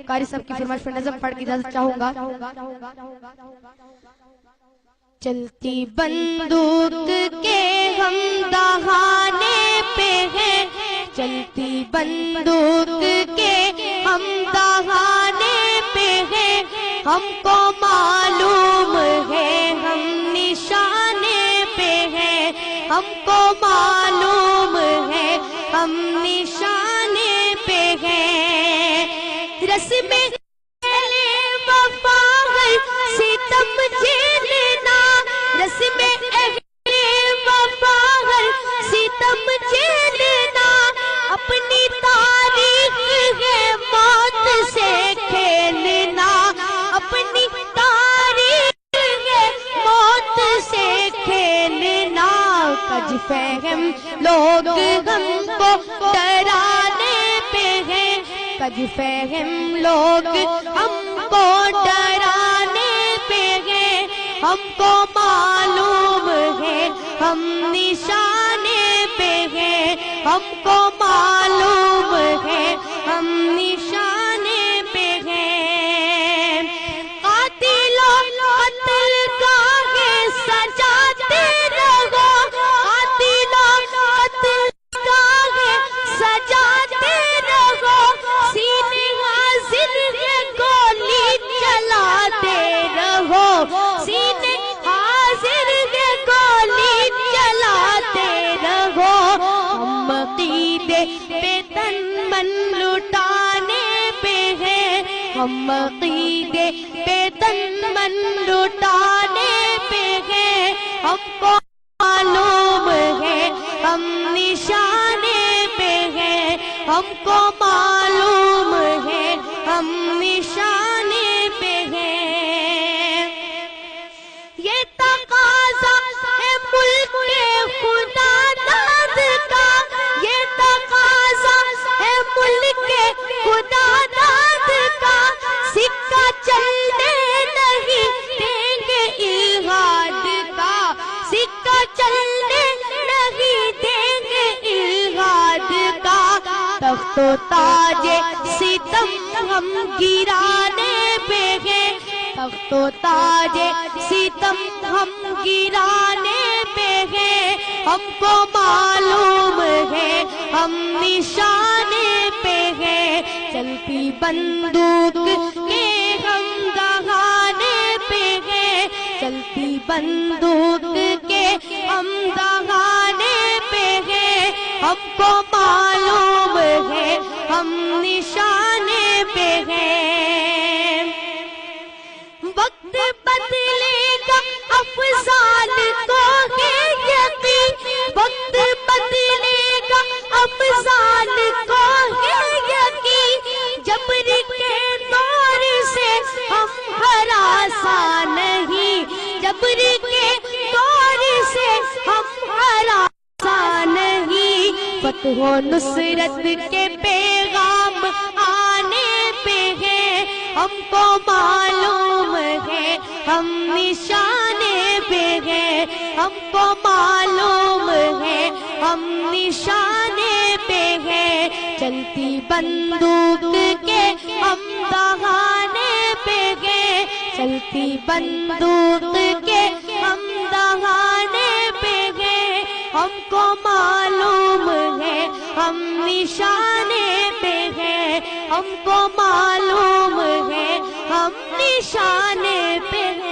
قاری صاحب کی فرمائش پر نظم پڑھ کے اجازت چاہوں گا۔ چلتی بندوق کے ہم دہانے پہ ہیں، چلتی بندوق کے ہم دہانے پہ ہیں، ہم کو معلوم ہے ہم نشانے پہ ہیں، ہم کو معلوم ہے ہم نشانے پہ ہیں۔ رسم وفا ہے ستم جھیلنا، رسم وفا ہے ستم جھیلنا، اپنی تاریخ ہے موت سے کھیلنا، اپنی تاریخ ہے موت سے کھیلنا۔ کج فہم لوگ ہم کو ڈرانے پہ ہیں، کج فہم لوگ ہم کو ڈرانے پہ ہیں، ہم کو معلوم ہے ہم نشانے پہ ہیں، ہم کو معلوم ہے ہم نشانے پہ ہیں۔ قاتلوں قتل گاہیں سجاتے رہو، قاتلوں قتل گاہیں سجاتے رہو، سینے حاضر ہے گولی چلاتے رہو، سینے حاضر ہے گولی چلاتے رہو۔ ہم عقیدے پہ تن من لٹانے پہ ہیں، ہم عقیدے پہ تن من لٹانے پہ ہیں، ہم کو معلوم ہے ہم نشانے پہ ہیں، ہم کو معلوم ہے ہم نشانے پہ ہیں۔ یہ تقاضا ہے ملک خدا داد کا، یہ تقاضا ہے ملک خدا داد کا، سکہ چلنے نہیں دیں گے الہاد کا، سکہ چلنے نہیں دیں گے الہاد کا۔ تخت و تاج ستم ہم گرانے پہ ہیں، تخت و تاج ستم ہم گرانے پہ ہیں، ہم کو معلوم ہے ہم نشانے پہ ہیں۔ چلتی بندوق کے ہم دہانے پہ ہیں، چلتی بندوق کے ہم دہانے پہ ہیں، ہم کو معلوم ہے ہم نشانے پہ ہیں۔ وقت بدلے گا افضال کو ہے یقین، وقت بدلے گا افضال کو ہے یقین، جبر کے دور سے ہم ہراساں نہیں، جبر کے دور سے ہم ہراساں نہیں۔ فتح و نصرت کے پیغام آنے پہ ہیں، ہم کو معلوم ہے ہم نشانے پہ ہیں، ہم کو معلوم ہے ہم نشانے پہ ہیں۔ چلتی بندوق کے ہم دہانے پہ ہیں، چلتی بندوق کے ہم دہانے پہ ہیں، ہم کو معلوم ہے ہم نشانے پہ ہیں، ہم کو معلوم ہے ہم نشانے پہ ہیں۔